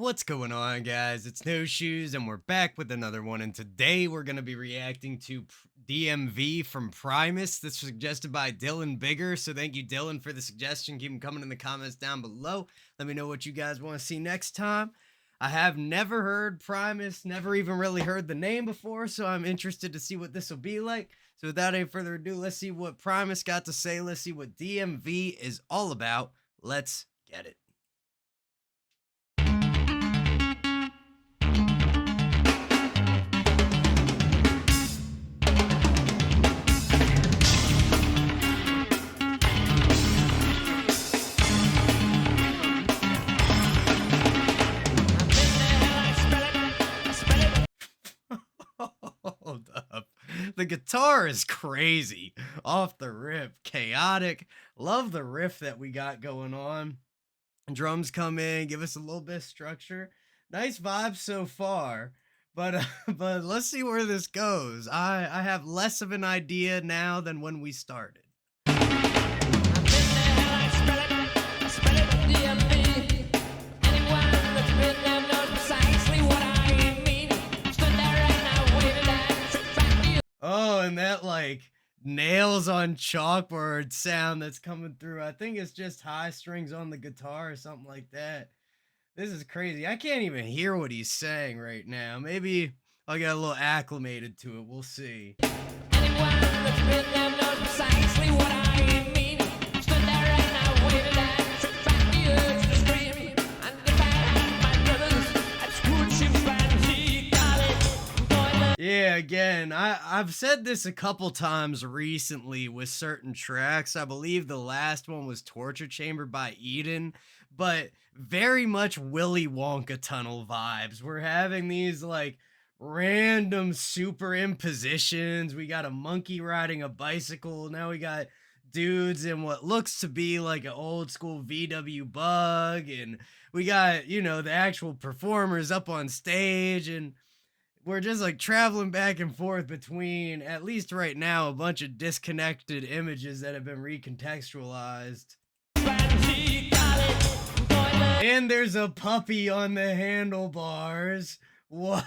What's going on, guys? It's No Shoes, and we're back with another one. And today we're going to be reacting to DMV from Primus. This was suggested by Dylan Bigger. So thank you, Dylan, for the suggestion. Keep them coming in the comments down below. Let me know what you guys want to see next time. I have never heard Primus, never even really heard the name before, so I'm interested to see what this will be like. So without any further ado, let's see what Primus got to say. Let's see what DMV is all about. Let's get it. Hold up. The guitar is crazy. Off the rip. Chaotic. Love the riff that we got going on. Drums come in, give us a little bit of structure. Nice vibes so far. But let's see where this goes. I have less of an idea now than when we started. Oh, and that like nails on chalkboard sound that's coming through. I think it's just high strings on the guitar or something like that. This is crazy. I can't even hear what he's saying right now. Maybe I'll get a little acclimated to it. We'll see. Yeah, again, I've said this a couple times recently with certain tracks. I believe the last one was Torture Chamber by Eden, but very much Willy Wonka tunnel vibes. We're having these like random superimpositions. We got a monkey riding a bicycle. Now we got dudes in what looks to be like an old school VW bug, and we got, the actual performers up on stage, and we're just like traveling back and forth between, at least right now, a bunch of disconnected images that have been recontextualized. And there's a puppy on the handlebars. What?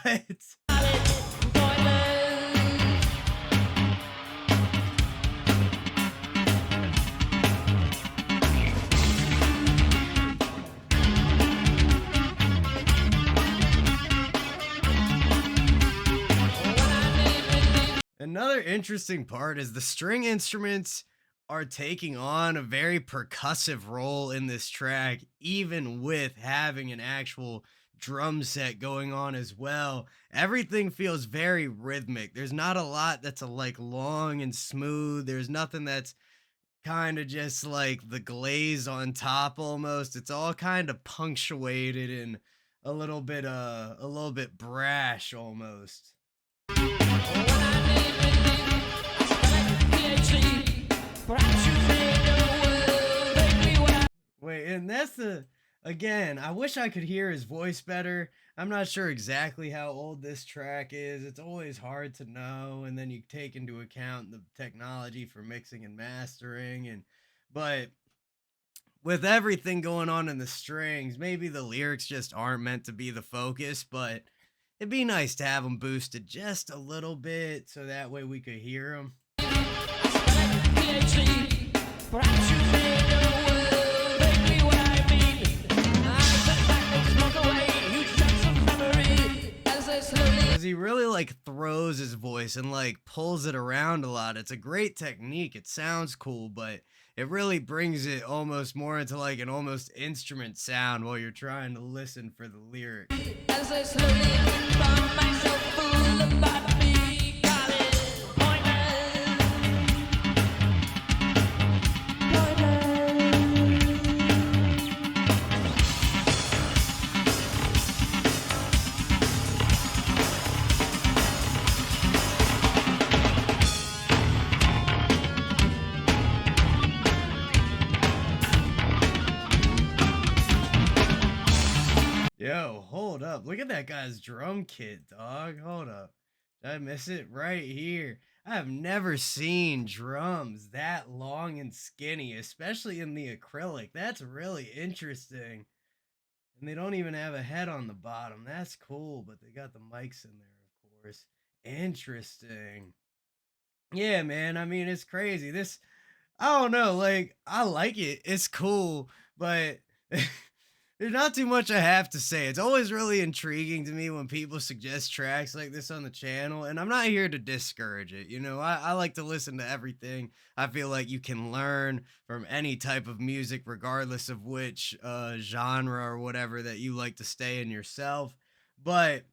Another interesting part is the string instruments are taking on a very percussive role in this track, even with having an actual drum set going on as well. Everything feels very rhythmic. There's not a lot that's like long and smooth. There's nothing that's kind of just like the glaze on top almost. It's all kind of punctuated and a little bit brash almost. Wait, and that's again, I wish I could hear his voice better. I'm not sure exactly how old this track is. It's always hard to know, and then you take into account the technology for mixing and mastering, but with everything going on in the strings, maybe the lyrics just aren't meant to be the focus, but it'd be nice to have them boosted just a little bit so that way we could hear them. He really like throws his voice and like pulls it around a lot. It's a great technique. It sounds cool, but it really brings it almost more into like an almost instrument sound while you're trying to listen for the lyrics. Yo, hold up. Look at that guy's drum kit, dog. Hold up. Did I miss it? Right here. I have never seen drums that long and skinny, especially in the acrylic. That's really interesting. And they don't even have a head on the bottom. That's cool, but they got the mics in there, of course. Interesting. Yeah, man. I mean, it's crazy. This, I don't know. Like, I like it. It's cool, but there's not too much I have to say. It's always really intriguing to me when people suggest tracks like this on the channel, and I'm not here to discourage it. I like to listen to everything. I feel like you can learn from any type of music, regardless of which genre or whatever that you like to stay in yourself. But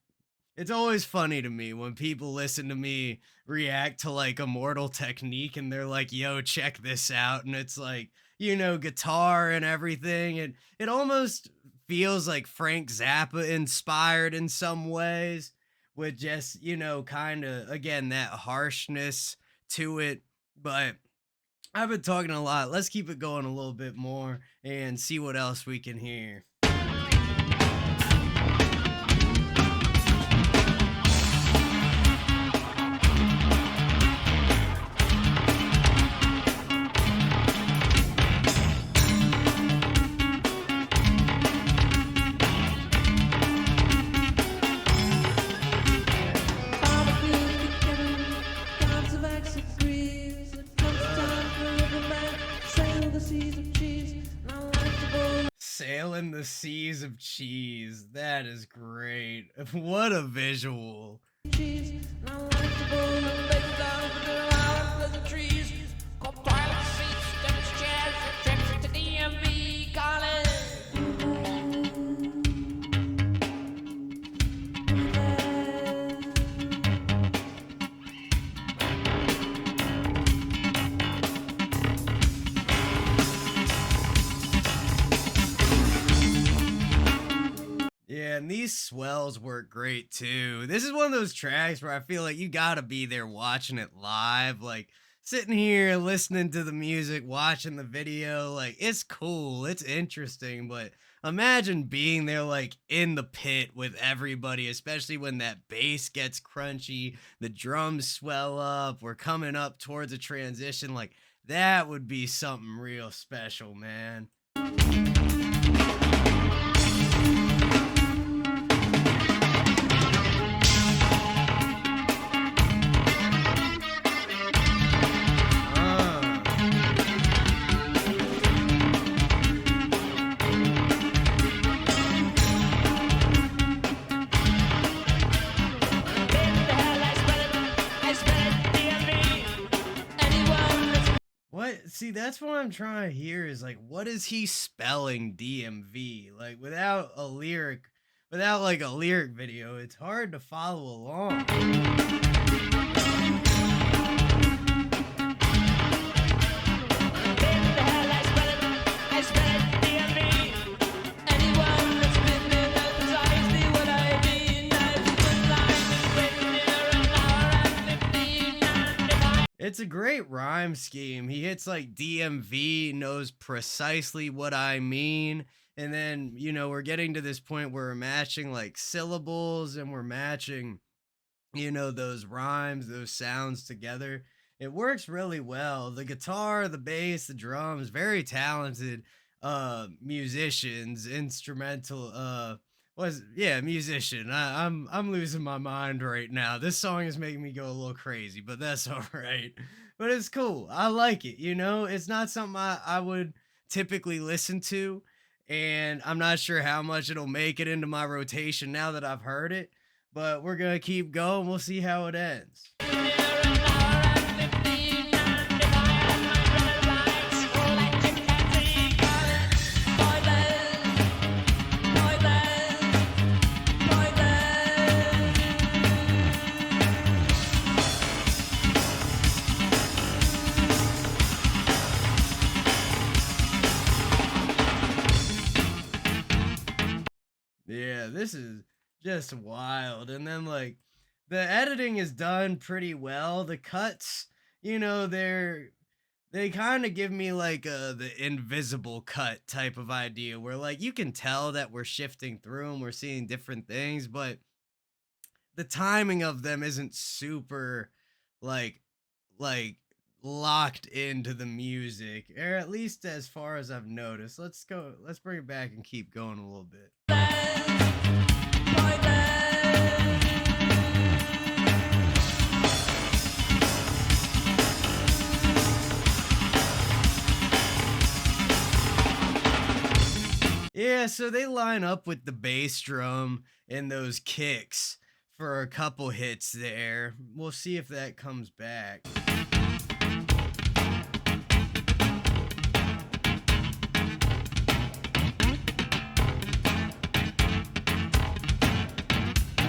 it's always funny to me when people listen to me react to like Immortal Technique and they're like, yo, check this out. And it's like, guitar and everything. And it almost feels like Frank Zappa inspired in some ways, with just, kind of, again, that harshness to it. But I've been talking a lot. Let's keep it going a little bit more and see what else we can hear. Sailing the seas of cheese. That is great. What a visual. Yeah, and these swells work great too. This is one of those tracks where I feel like you gotta be there watching it live, like sitting here listening to the music, watching the video. Like, it's cool, it's interesting, but imagine being there, like in the pit with everybody, especially when that bass gets crunchy, the drums swell up, we're coming up towards a transition. Like, that would be something real special, man. What? See, that's what I'm trying to hear is like, what is he spelling DMV? Like, without like a lyric video, it's hard to follow along. It's a great rhyme scheme. He hits like DMV, knows precisely what I mean. And then, we're getting to this point where we're matching like syllables and we're matching, those rhymes, those sounds together. It works really well. The guitar, the bass, the drums, very talented musicians, instrumental was yeah, musician. I'm losing my mind right now. This song is making me go a little crazy, but that's all right. But it's cool. I like it, It's not something I would typically listen to, and I'm not sure how much it'll make it into my rotation now that I've heard it, but we're gonna keep going. We'll see how it ends. Yeah, this is just wild. And then like the editing is done pretty well. The cuts, they kind of give me like the invisible cut type of idea where like you can tell that we're shifting through and we're seeing different things, but the timing of them isn't super like like locked into the music, or at least as far as I've noticed. Let's bring it back and keep going a little bit. Yeah, so they line up with the bass drum and those kicks for a couple hits there. We'll see if that comes back.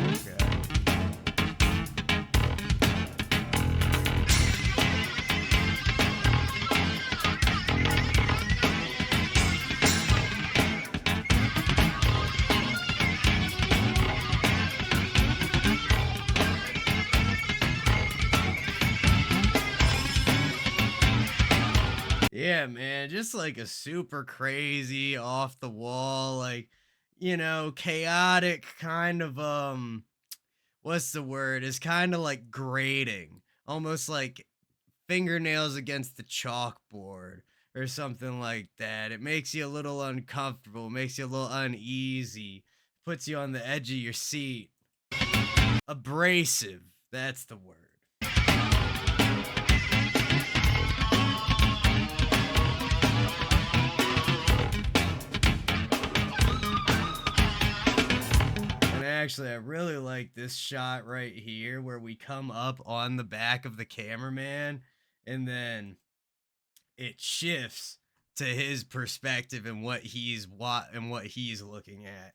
Okay. Yeah, man, just like a super crazy off the wall, like, chaotic kind of what's the word? Is kind of like grating, almost like fingernails against the chalkboard or something like that. It makes you a little uncomfortable, makes you a little uneasy, puts you on the edge of your seat. Abrasive, that's the word. And actually, I really like this shot right here where we come up on the back of the cameraman and then it shifts to his perspective and what he's looking at.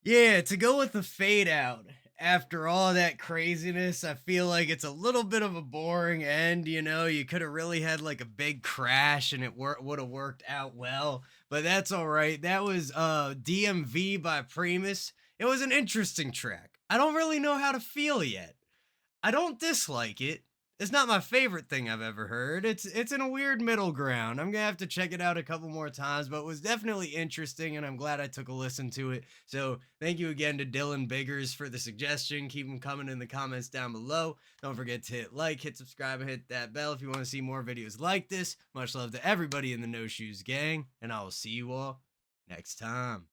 Yeah, to go with the fade out after all that craziness, I feel like it's a little bit of a boring end. You could have really had like a big crash and it would have worked out well, but that's all right. That was DMV by Primus. It was an interesting track. I don't really know how to feel yet. I don't dislike it. It's not my favorite thing I've ever heard. It's in a weird middle ground. I'm gonna have to check it out a couple more times, but it was definitely interesting, and I'm glad I took a listen to it. So thank you again to Dylan Biggers for the suggestion. Keep them coming in the comments down below. Don't forget to hit like, hit subscribe, and hit that bell if you want to see more videos like this. Much love to everybody in the No Shoes gang, and I will see you all next time.